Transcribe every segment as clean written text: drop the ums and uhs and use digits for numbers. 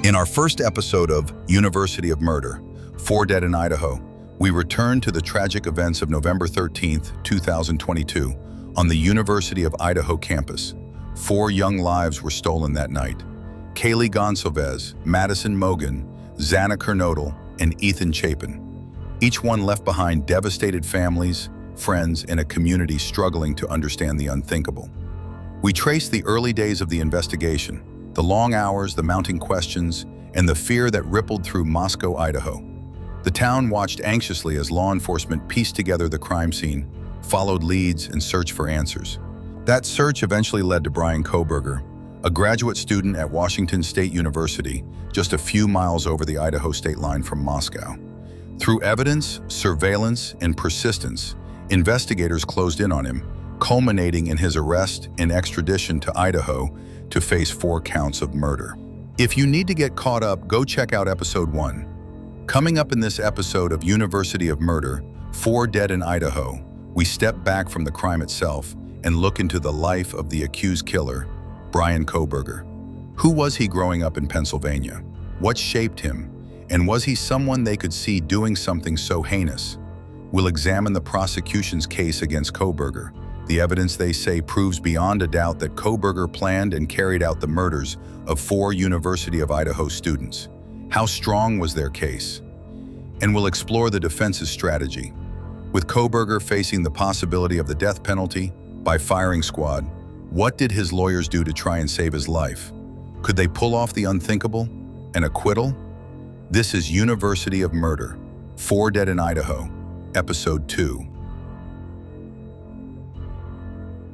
In our first episode of University of Murder, 4 Dead in Idaho, we return to the tragic events of November 13th, 2022, on the University of Idaho campus. 4 young lives were stolen that night. Kaylee Goncalves, Madison Mogen, Xana Kernodle, and Ethan Chapin. Each one left behind devastated families, friends, and a community struggling to understand the unthinkable. We trace the early days of the investigation, the long hours, the mounting questions, and the fear that rippled through Moscow, Idaho. The town watched anxiously as law enforcement pieced together the crime scene, followed leads, and searched for answers. That search eventually led to Bryan Kohberger, a graduate student at Washington State University, just a few miles over the Idaho state line from Moscow. Through evidence, surveillance, and persistence, investigators closed in on him, culminating in his arrest and extradition to Idaho to face 4 counts of murder. If you need to get caught up, go check out episode 1. Coming up in this episode of University of Murder, 4 Dead in Idaho, we step back from the crime itself and look into the life of the accused killer, Bryan Kohberger. Who was he growing up in Pennsylvania? What shaped him? And was he someone they could see doing something so heinous? We'll examine the prosecution's case against Kohberger. The evidence, they say, proves beyond a doubt that Kohberger planned and carried out the murders of 4 University of Idaho students. How strong was their case? And we'll explore the defense's strategy. With Kohberger facing the possibility of the death penalty by firing squad, what did his lawyers do to try and save his life? Could they pull off the unthinkable? An acquittal? This is University of Murder, 4 Dead in Idaho, Episode 2.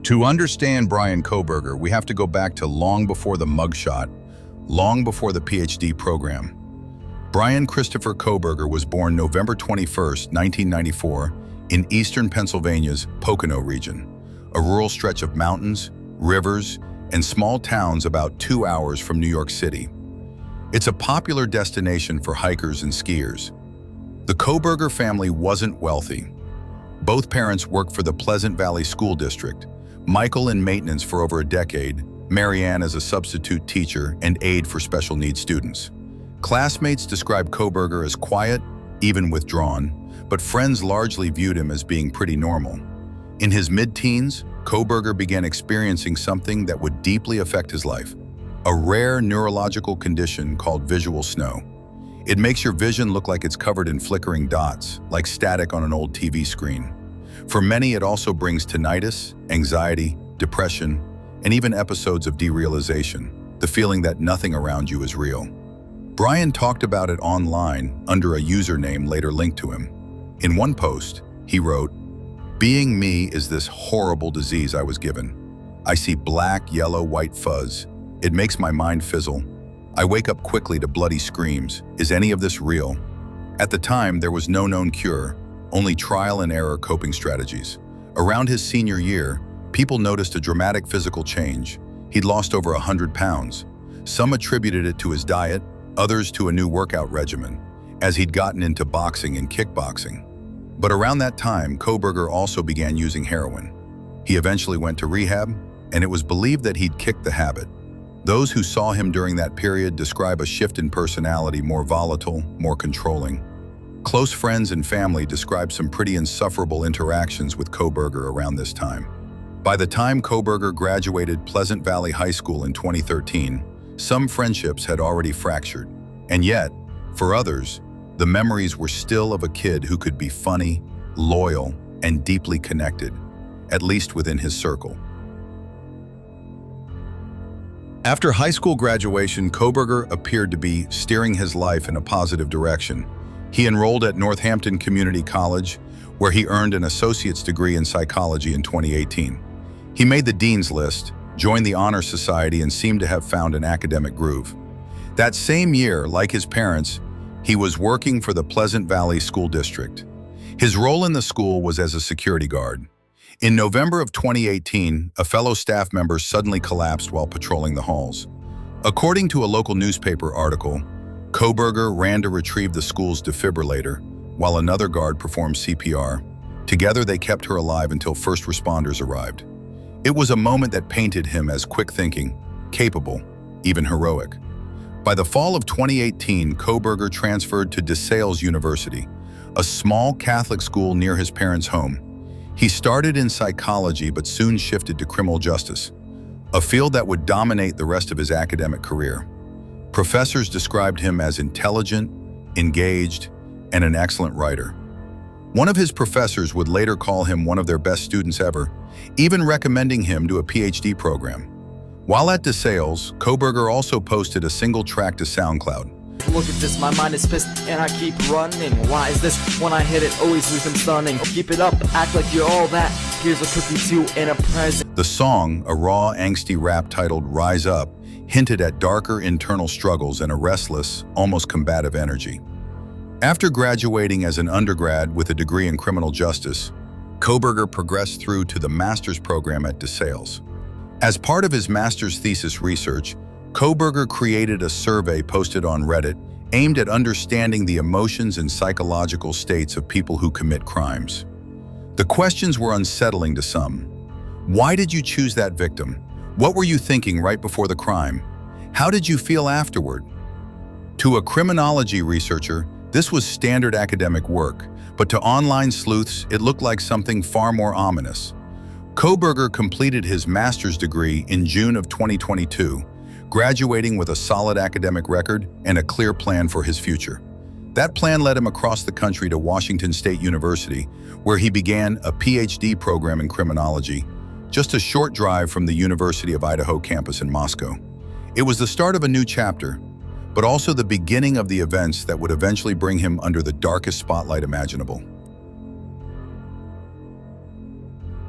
To understand Bryan Kohberger, we have to go back to long before the mugshot, long before the PhD program. Bryan Christopher Kohberger was born November 21, 1994, in eastern Pennsylvania's Pocono region, a rural stretch of mountains, rivers, and small towns about 2 hours from New York City. It's a popular destination for hikers and skiers. The Kohberger family wasn't wealthy. Both parents worked for the Pleasant Valley School District, Michael in maintenance for over a decade, Marianne as a substitute teacher and aide for special needs students. Classmates described Kohberger as quiet, even withdrawn, but friends largely viewed him as being pretty normal. In his mid-teens, Kohberger began experiencing something that would deeply affect his life, a rare neurological condition called visual snow. It makes your vision look like it's covered in flickering dots, like static on an old TV screen. For many, it also brings tinnitus, anxiety, depression, and even episodes of derealization, the feeling that nothing around you is real. Bryan talked about it online under a username later linked to him. In one post, he wrote, "Being me is this horrible disease I was given. I see black, yellow, white fuzz. It makes my mind fizzle. I wake up quickly to bloody screams. Is any of this real?" At the time, there was no known cure, only trial and error coping strategies. Around his senior year, people noticed a dramatic physical change. He'd lost over 100 pounds. Some attributed it to his diet, others to a new workout regimen, as he'd gotten into boxing and kickboxing. But around that time, Kohberger also began using heroin. He eventually went to rehab, and it was believed that he'd kicked the habit. Those who saw him during that period describe a shift in personality, more volatile, more controlling. Close friends and family describe some pretty insufferable interactions with Kohberger around this time. By the time Kohberger graduated Pleasant Valley High School in 2013, some friendships had already fractured. And yet, for others, the memories were still of a kid who could be funny, loyal, and deeply connected, at least within his circle. After high school graduation, Kohberger appeared to be steering his life in a positive direction. He enrolled at Northampton Community College, where he earned an associate's degree in psychology in 2018. He made the dean's list, joined the Honor Society, and seemed to have found an academic groove. That same year, like his parents, he was working for the Pleasant Valley School District. His role in the school was as a security guard. In November of 2018, a fellow staff member suddenly collapsed while patrolling the halls. According to a local newspaper article, Kohberger ran to retrieve the school's defibrillator, while another guard performed CPR. Together, they kept her alive until first responders arrived. It was a moment that painted him as quick-thinking, capable, even heroic. By the fall of 2018, Kohberger transferred to DeSales University, a small Catholic school near his parents' home. He started in psychology but soon shifted to criminal justice, a field that would dominate the rest of his academic career. Professors described him as intelligent, engaged, and an excellent writer. One of his professors would later call him one of their best students ever, even recommending him to a PhD program. While at DeSales, Kohberger also posted a single track to SoundCloud. Look at this, my mind is pissed and I keep running. Why is this? When I hit it, always leave them stunning. Keep it up, act like you're all that. Here's a cookie too and a present. The song, a raw, angsty rap titled Rise Up, hinted at darker internal struggles and a restless, almost combative energy. After graduating as an undergrad with a degree in criminal justice, Kohberger progressed through to the master's program at DeSales. As part of his master's thesis research, Kohberger created a survey posted on Reddit aimed at understanding the emotions and psychological states of people who commit crimes. The questions were unsettling to some. Why did you choose that victim? What were you thinking right before the crime? How did you feel afterward? To a criminology researcher, this was standard academic work, but to online sleuths, it looked like something far more ominous. Kohberger completed his master's degree in June of 2022, graduating with a solid academic record and a clear plan for his future. That plan led him across the country to Washington State University, where he began a PhD program in criminology, just a short drive from the University of Idaho campus in Moscow. It was the start of a new chapter, but also the beginning of the events that would eventually bring him under the darkest spotlight imaginable.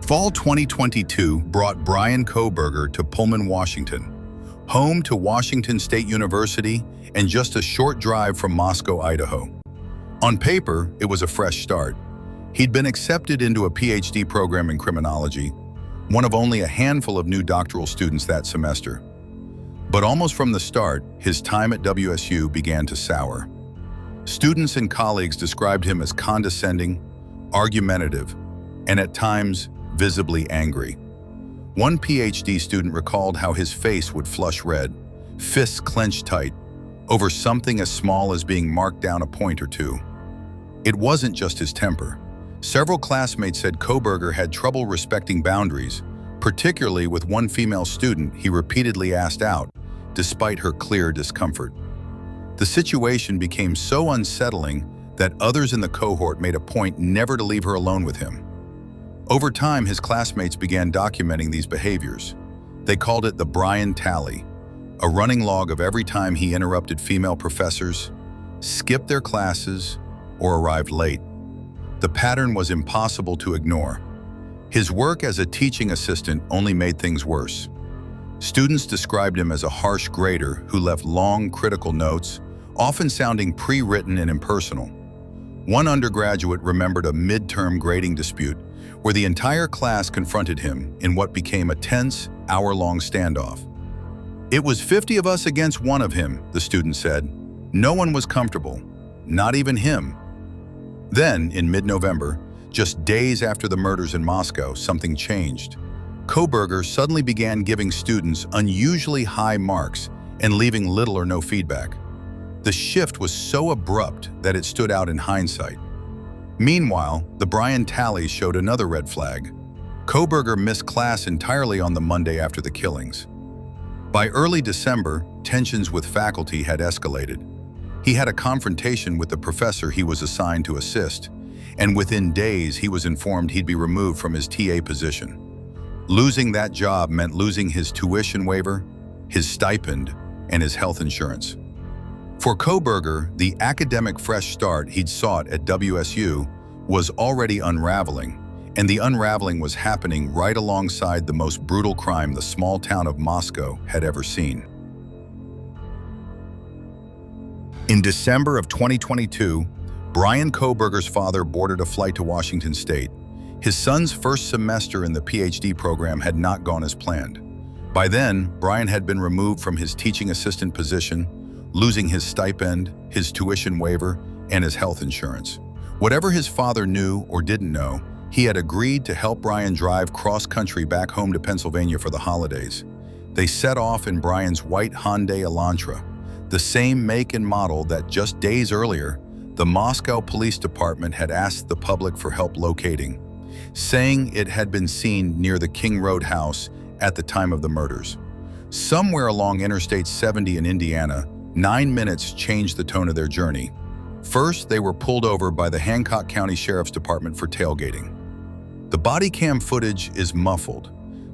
Fall 2022 brought Bryan Kohberger to Pullman, Washington, home to Washington State University and just a short drive from Moscow, Idaho. On paper, it was a fresh start. He'd been accepted into a PhD program in criminology, one of only a handful of new doctoral students that semester. But almost from the start, his time at WSU began to sour. Students and colleagues described him as condescending, argumentative, and at times visibly angry. One PhD student recalled how his face would flush red, fists clenched tight, over something as small as being marked down a point or two. It wasn't just his temper. Several classmates said Kohberger had trouble respecting boundaries, particularly with one female student he repeatedly asked out, despite her clear discomfort. The situation became so unsettling that others in the cohort made a point never to leave her alone with him. Over time, his classmates began documenting these behaviors. They called it the Bryan Tally, a running log of every time he interrupted female professors, skipped their classes, or arrived late. The pattern was impossible to ignore. His work as a teaching assistant only made things worse. Students described him as a harsh grader who left long, critical notes, often sounding pre-written and impersonal. One undergraduate remembered a midterm grading dispute where the entire class confronted him in what became a tense, hour-long standoff. "It was 50 of us against one of him," the student said. "No one was comfortable, not even him." Then, in mid-November, just days after the murders in Moscow, something changed. Kohberger suddenly began giving students unusually high marks and leaving little or no feedback. The shift was so abrupt that it stood out in hindsight. Meanwhile, the Bryan Tally showed another red flag. Kohberger missed class entirely on the Monday after the killings. By early December, tensions with faculty had escalated. He had a confrontation with the professor he was assigned to assist, and within days he was informed he'd be removed from his TA position. Losing that job meant losing his tuition waiver, his stipend, and his health insurance. For Kohberger, the academic fresh start he'd sought at WSU was already unraveling, and the unraveling was happening right alongside the most brutal crime the small town of Moscow had ever seen. In December of 2022, Bryan Kohberger's father boarded a flight to Washington State. His son's first semester in the PhD program had not gone as planned. By then, Bryan had been removed from his teaching assistant position, losing his stipend, his tuition waiver, and his health insurance. Whatever his father knew or didn't know, he had agreed to help Bryan drive cross-country back home to Pennsylvania for the holidays. They set off in Bryan's white Hyundai Elantra, the same make and model that just days earlier, the Moscow Police Department had asked the public for help locating, saying it had been seen near the King Road house at the time of the murders. Somewhere along Interstate 70 in Indiana, 9 minutes changed the tone of their journey. First, they were pulled over by the Hancock County Sheriff's Department for tailgating. The body cam footage is muffled,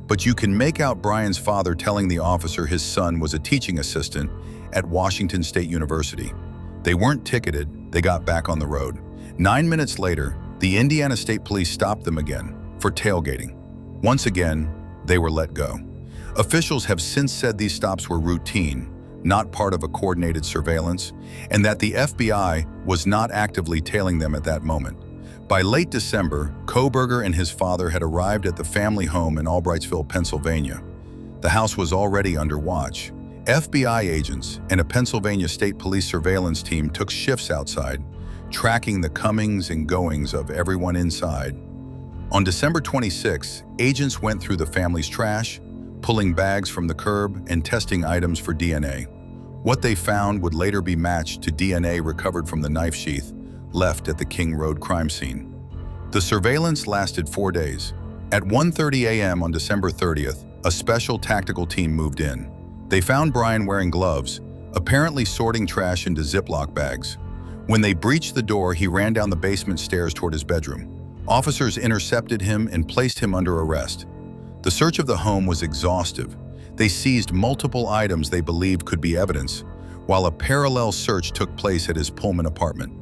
but you can make out Bryan's father telling the officer his son was a teaching assistant at Washington State University. They weren't ticketed, they got back on the road. 9 minutes later, the Indiana State Police stopped them again for tailgating. Once again, they were let go. Officials have since said these stops were routine, not part of a coordinated surveillance, and that the FBI was not actively tailing them at that moment. By late December, Kohberger and his father had arrived at the family home in Albrightsville, Pennsylvania. The house was already under watch. FBI agents and a Pennsylvania State Police surveillance team took shifts outside, tracking the comings and goings of everyone inside. On December 26, agents went through the family's trash, pulling bags from the curb and testing items for DNA. What they found would later be matched to DNA recovered from the knife sheath left at the King Road crime scene. The surveillance lasted 4 days. At 1:30 a.m. on December 30th, a special tactical team moved in. They found Bryan wearing gloves, apparently sorting trash into Ziploc bags. When they breached the door, he ran down the basement stairs toward his bedroom. Officers intercepted him and placed him under arrest. The search of the home was exhaustive. They seized multiple items they believed could be evidence, while a parallel search took place at his Pullman apartment.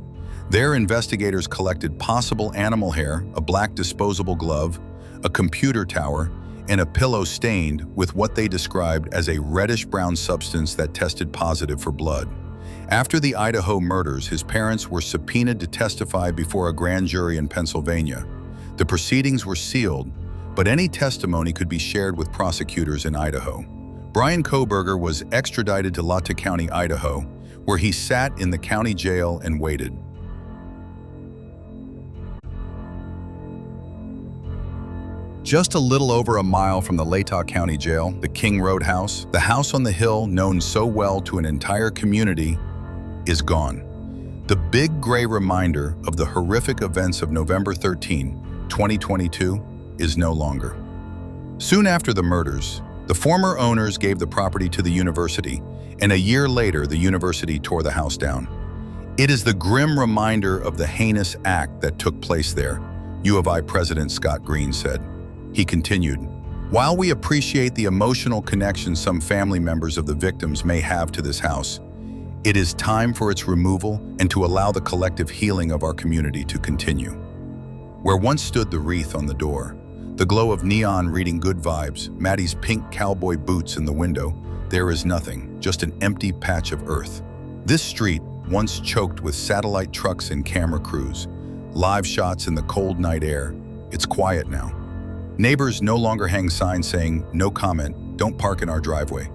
There, investigators collected possible animal hair, a black disposable glove, a computer tower, and a pillow stained with what they described as a reddish-brown substance that tested positive for blood. After the Idaho murders, his parents were subpoenaed to testify before a grand jury in Pennsylvania. The proceedings were sealed, but any testimony could be shared with prosecutors in Idaho. Bryan Kohberger was extradited to Lata County, Idaho, where he sat in the county jail and waited. Just a little over a mile from the Lata County Jail, the King Road house, the house on the hill known so well to an entire community, is gone. The big gray reminder of the horrific events of November 13, 2022, is no longer. Soon after the murders, the former owners gave the property to the university, and a year later, the university tore the house down. It is the grim reminder of the heinous act that took place there, U of I President Scott Green said. He continued, "While we appreciate the emotional connection some family members of the victims may have to this house, it is time for its removal and to allow the collective healing of our community to continue." Where once stood the wreath on the door, the glow of neon reading good vibes, Maddie's pink cowboy boots in the window, there is nothing, just an empty patch of earth. This street, once choked with satellite trucks and camera crews, live shots in the cold night air, it's quiet now. Neighbors no longer hang signs saying, "No comment, don't park in our driveway."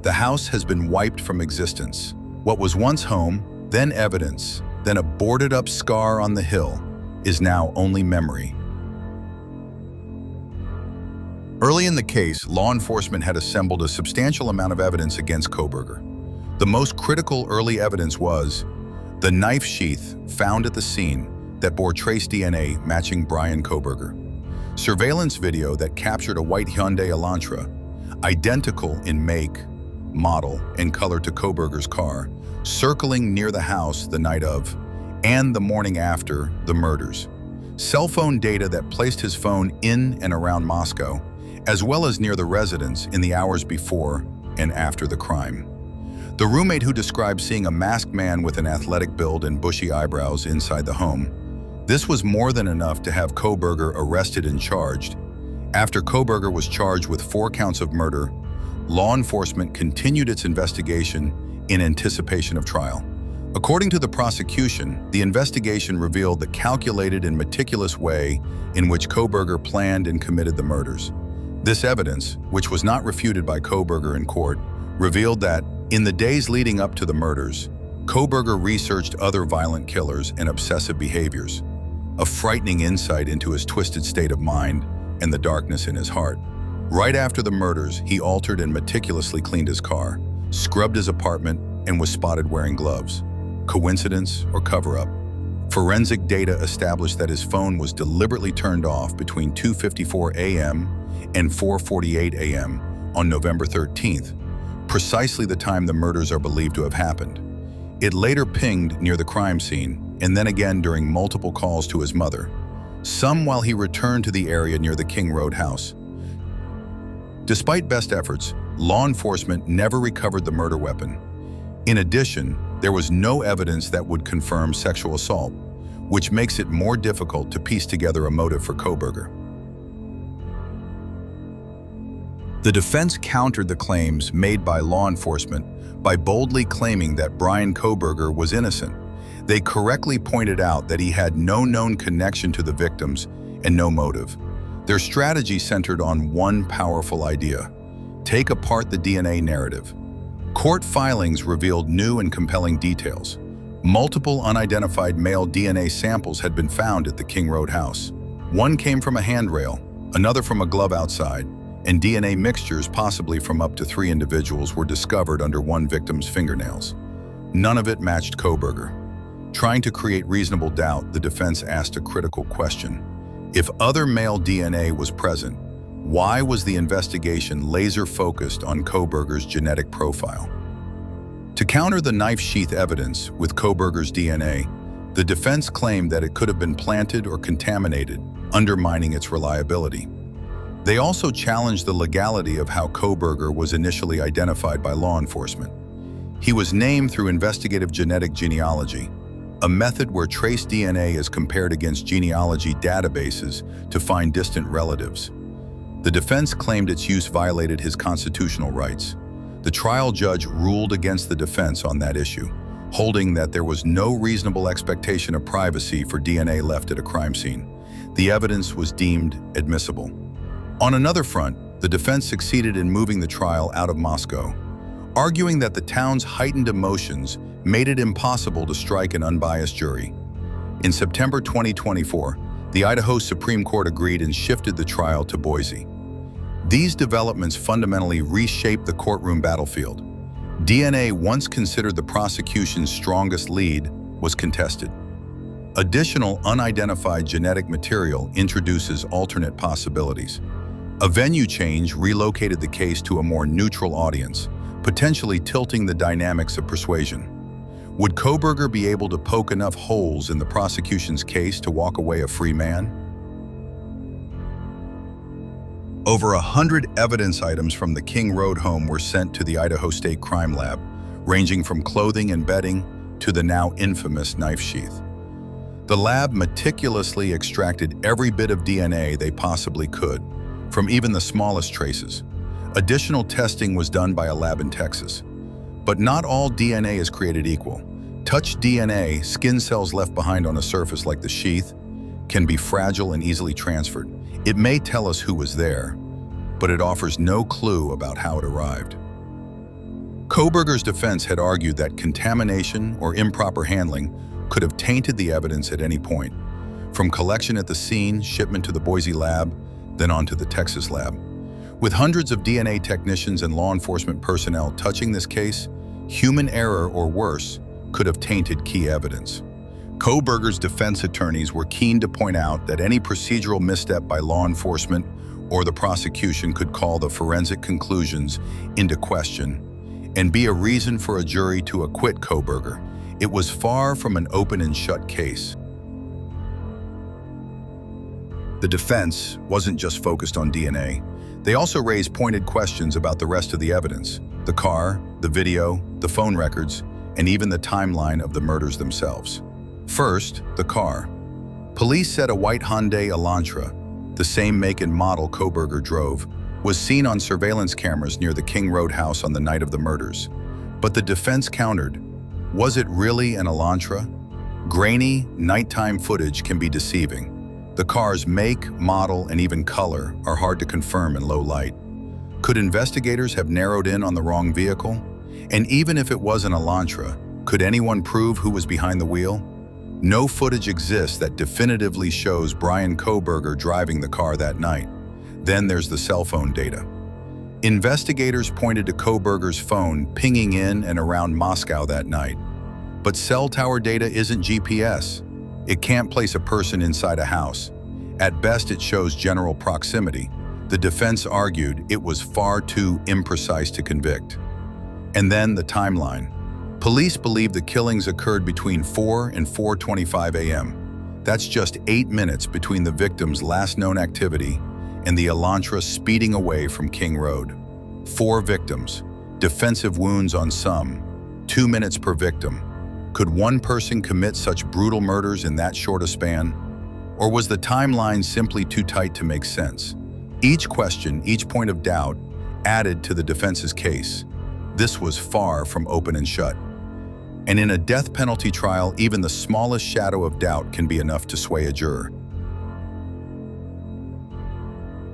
The house has been wiped from existence. What was once home, then evidence, then a boarded-up scar on the hill, is now only memory. Early in the case, law enforcement had assembled a substantial amount of evidence against Kohberger. The most critical early evidence was the knife sheath found at the scene that bore trace DNA matching Bryan Kohberger. Surveillance video that captured a white Hyundai Elantra, identical in make, model, and color to Kohberger's car, circling near the house the night of and the morning after the murders. Cell phone data that placed his phone in and around Moscow, as well as near the residence in the hours before and after the crime. The roommate who described seeing a masked man with an athletic build and bushy eyebrows inside the home. This was more than enough to have Kohberger arrested and charged. After Kohberger was charged with 4 counts of murder, law enforcement continued its investigation in anticipation of trial. According to the prosecution, the investigation revealed the calculated and meticulous way in which Kohberger planned and committed the murders. This evidence, which was not refuted by Kohberger in court, revealed that, in the days leading up to the murders, Kohberger researched other violent killers and obsessive behaviors, a frightening insight into his twisted state of mind and the darkness in his heart. Right after the murders, he altered and meticulously cleaned his car, scrubbed his apartment, and was spotted wearing gloves. Coincidence or cover-up? Forensic data established that his phone was deliberately turned off between 2:54 a.m. and 4:48 a.m. on November 13th, precisely the time the murders are believed to have happened. It later pinged near the crime scene, and then again during multiple calls to his mother, some while he returned to the area near the King Road house. Despite best efforts, law enforcement never recovered the murder weapon. In addition, there was no evidence that would confirm sexual assault, which makes it more difficult to piece together a motive for Kohberger. The defense countered the claims made by law enforcement by boldly claiming that Bryan Kohberger was innocent. They correctly pointed out that he had no known connection to the victims and no motive. Their strategy centered on one powerful idea: take apart the DNA narrative. Court filings revealed new and compelling details. Multiple unidentified male DNA samples had been found at the King Road house. One came from a handrail, another from a glove outside, and DNA mixtures, possibly from up to 3 individuals, were discovered under one victim's fingernails. None of it matched Kohberger. Trying to create reasonable doubt, the defense asked a critical question. If other male DNA was present, why was the investigation laser-focused on Kohberger's genetic profile? To counter the knife-sheath evidence with Kohberger's DNA, the defense claimed that it could have been planted or contaminated, undermining its reliability. They also challenged the legality of how Kohberger was initially identified by law enforcement. He was named through investigative genetic genealogy, a method where trace DNA is compared against genealogy databases to find distant relatives. The defense claimed its use violated his constitutional rights. The trial judge ruled against the defense on that issue, holding that there was no reasonable expectation of privacy for DNA left at a crime scene. The evidence was deemed admissible. On another front, the defense succeeded in moving the trial out of Moscow, arguing that the town's heightened emotions made it impossible to strike an unbiased jury. In September 2024, the Idaho Supreme Court agreed and shifted the trial to Boise. These developments fundamentally reshaped the courtroom battlefield. DNA, once considered the prosecution's strongest lead, was contested. Additional unidentified genetic material introduces alternate possibilities. A venue change relocated the case to a more neutral audience, potentially tilting the dynamics of persuasion. Would Kohberger be able to poke enough holes in the prosecution's case to walk away a free man? Over 100 evidence items from the King Road home were sent to the Idaho State Crime Lab, ranging from clothing and bedding to the now infamous knife sheath. The lab meticulously extracted every bit of DNA they possibly could, from even the smallest traces. Additional testing was done by a lab in Texas. But not all DNA is created equal. Touch DNA, skin cells left behind on a surface like the sheath, can be fragile and easily transferred. It may tell us who was there, but it offers no clue about how it arrived. Kohberger's defense had argued that contamination or improper handling could have tainted the evidence at any point, from collection at the scene, shipment to the Boise lab, then on to the Texas lab. With hundreds of DNA technicians and law enforcement personnel touching this case, human error or worse could have tainted key evidence. Kohberger's defense attorneys were keen to point out that any procedural misstep by law enforcement or the prosecution could call the forensic conclusions into question and be a reason for a jury to acquit Kohberger. It was far from an open and shut case. The defense wasn't just focused on DNA. They also raised pointed questions about the rest of the evidence: the car, the video, the phone records, and even the timeline of the murders themselves. First, the car. Police said a white Hyundai Elantra, the same make and model Kohberger drove, was seen on surveillance cameras near the King Road house on the night of the murders. But the defense countered. Was it really an Elantra? Grainy, nighttime footage can be deceiving. The car's make, model, and even color are hard to confirm in low light. Could investigators have narrowed in on the wrong vehicle? And even if it was an Elantra, could anyone prove who was behind the wheel? No footage exists that definitively shows Bryan Kohberger driving the car that night. Then there's the cell phone data. Investigators pointed to Kohberger's phone pinging in and around Moscow that night. But cell tower data isn't GPS. It can't place a person inside a house. At best, it shows general proximity. The defense argued it was far too imprecise to convict. And then the timeline. Police believe the killings occurred between 4 and 4:25 a.m. That's just 8 minutes between the victim's last known activity and the Elantra speeding away from King Road. 4 victims, defensive wounds on some, 2 minutes per victim. Could one person commit such brutal murders in that short a span? Or was the timeline simply too tight to make sense? Each question, each point of doubt, added to the defense's case. This was far from open and shut. And in a death penalty trial, even the smallest shadow of doubt can be enough to sway a juror.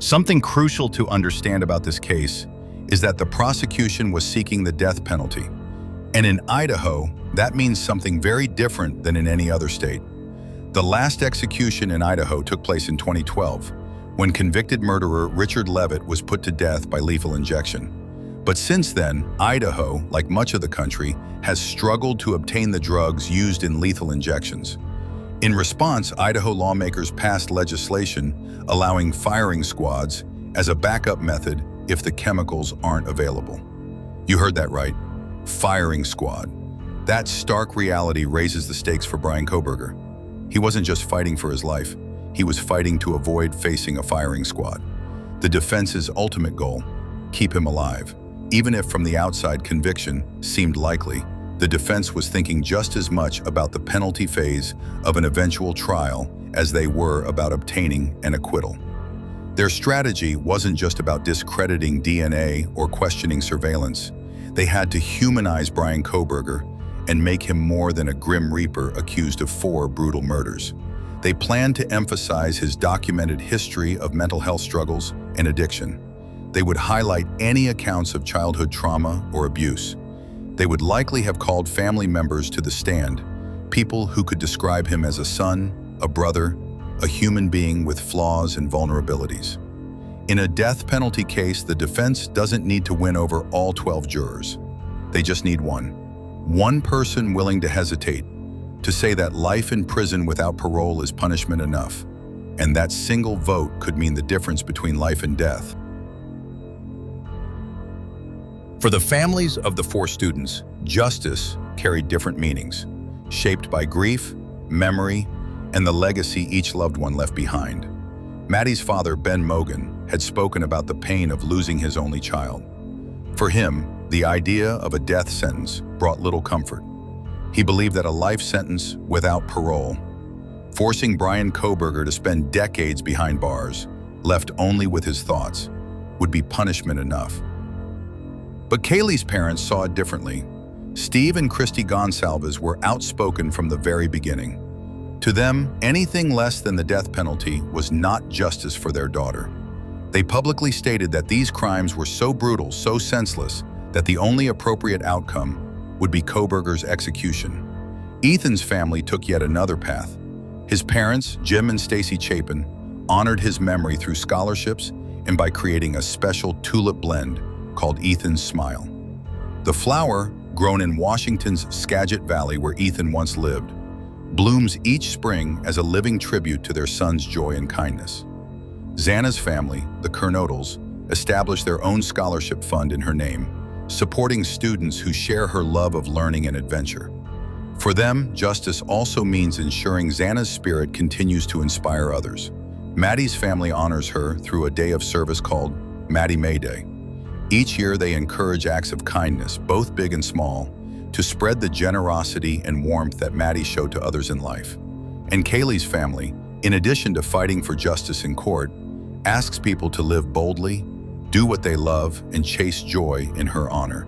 Something crucial to understand about this case is that the prosecution was seeking the death penalty. And in Idaho, that means something very different than in any other state. The last execution in Idaho took place in 2012, when convicted murderer Richard Levitt was put to death by lethal injection. But since then, Idaho, like much of the country, has struggled to obtain the drugs used in lethal injections. In response, Idaho lawmakers passed legislation allowing firing squads as a backup method if the chemicals aren't available. You heard that right, firing squad. That stark reality raises the stakes for Bryan Kohberger. He wasn't just fighting for his life, he was fighting to avoid facing a firing squad. The defense's ultimate goal, keep him alive. Even if from the outside conviction seemed likely, the defense was thinking just as much about the penalty phase of an eventual trial as they were about obtaining an acquittal. Their strategy wasn't just about discrediting DNA or questioning surveillance. They had to humanize Bryan Kohberger and make him more than a grim reaper accused of 4 brutal murders. They planned to emphasize his documented history of mental health struggles and addiction. They would highlight any accounts of childhood trauma or abuse. They would likely have called family members to the stand, people who could describe him as a son, a brother, a human being with flaws and vulnerabilities. In a death penalty case, the defense doesn't need to win over all 12 jurors. They just need one. One person willing to hesitate, to say that life in prison without parole is punishment enough. And that single vote could mean the difference between life and death. For the families of the 4 students, justice carried different meanings, shaped by grief, memory, and the legacy each loved one left behind. Maddie's father, Ben Mogen, had spoken about the pain of losing his only child. For him, the idea of a death sentence brought little comfort. He believed that a life sentence without parole, forcing Bryan Kohberger to spend decades behind bars, left only with his thoughts, would be punishment enough. But Kaylee's parents saw it differently. Steve and Christy Goncalves were outspoken from the very beginning. To them, anything less than the death penalty was not justice for their daughter. They publicly stated that these crimes were so brutal, so senseless, that the only appropriate outcome would be Kohberger's execution. Ethan's family took yet another path. His parents, Jim and Stacy Chapin, honored his memory through scholarships and by creating a special tulip blend called Ethan's Smile. The flower, grown in Washington's Skagit Valley where Ethan once lived, blooms each spring as a living tribute to their son's joy and kindness. Xana's family, the Kernodles, established their own scholarship fund in her name, supporting students who share her love of learning and adventure. For them, justice also means ensuring Xana's spirit continues to inspire others. Maddie's family honors her through a day of service called Maddie May Day. Each year they encourage acts of kindness, both big and small, to spread the generosity and warmth that Maddie showed to others in life. And Kaylee's family, in addition to fighting for justice in court, asks people to live boldly, do what they love, and chase joy in her honor.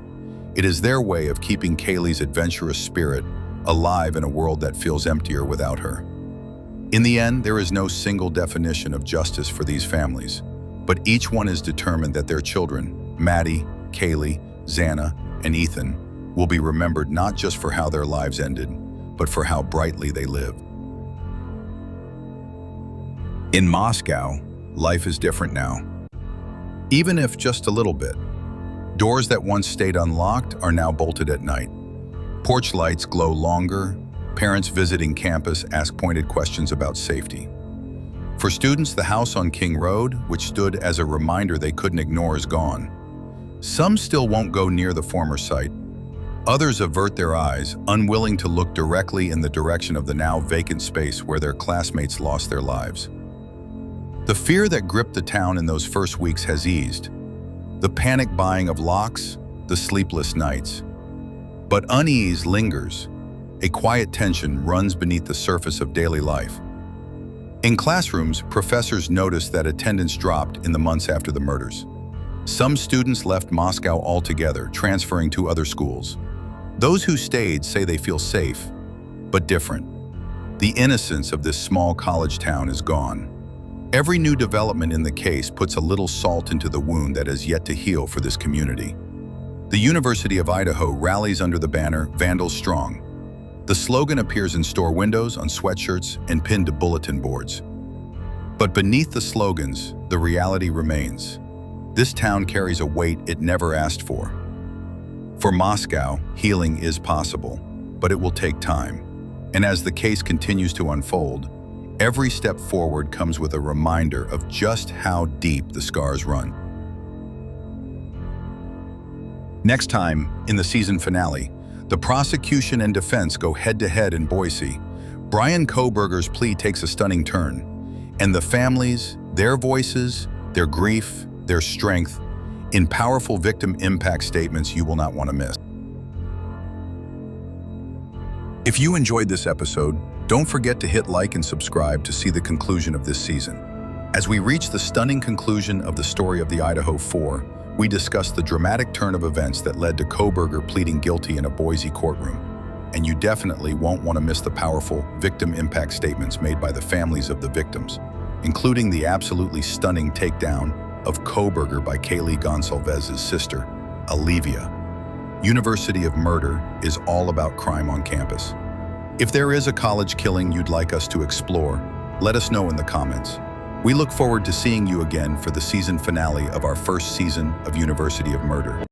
It is their way of keeping Kaylee's adventurous spirit alive in a world that feels emptier without her. In the end, there is no single definition of justice for these families, but each one is determined that their children, Maddie, Kaylee, Xana, and Ethan, will be remembered not just for how their lives ended, but for how brightly they lived. In Moscow, life is different now. Even if just a little bit. Doors that once stayed unlocked are now bolted at night. Porch lights glow longer. Parents visiting campus ask pointed questions about safety. For students, the house on King Road, which stood as a reminder they couldn't ignore, is gone. Some still won't go near the former site. Others avert their eyes, unwilling to look directly in the direction of the now vacant space where their classmates lost their lives. The fear that gripped the town in those first weeks has eased. The panic buying of locks, the sleepless nights. But unease lingers. A quiet tension runs beneath the surface of daily life. In classrooms, professors noticed that attendance dropped in the months after the murders. Some students left Moscow altogether, transferring to other schools. Those who stayed say they feel safe, but different. The innocence of this small college town is gone. Every new development in the case puts a little salt into the wound that has yet to heal for this community. The University of Idaho rallies under the banner, "Vandals Strong." The slogan appears in store windows, on sweatshirts, and pinned to bulletin boards. But beneath the slogans, the reality remains. This town carries a weight it never asked for. For Moscow, healing is possible, but it will take time. And as the case continues to unfold, every step forward comes with a reminder of just how deep the scars run. Next time, in the season finale, the prosecution and defense go head-to-head in Boise. Bryan Kohberger's plea takes a stunning turn, and the families, their voices, their grief, their strength, in powerful victim impact statements you will not want to miss. If you enjoyed this episode, don't forget to hit like and subscribe to see the conclusion of this season. As we reach the stunning conclusion of the story of the Idaho Four, we discuss the dramatic turn of events that led to Kohberger pleading guilty in a Boise courtroom. And you definitely won't want to miss the powerful victim impact statements made by the families of the victims, including the absolutely stunning takedown of Kohberger by Kaylee Goncalves' sister, Olivia. University of Murder is all about crime on campus. If there is a college killing you'd like us to explore, let us know in the comments. We look forward to seeing you again for the season finale of our first season of University of Murder.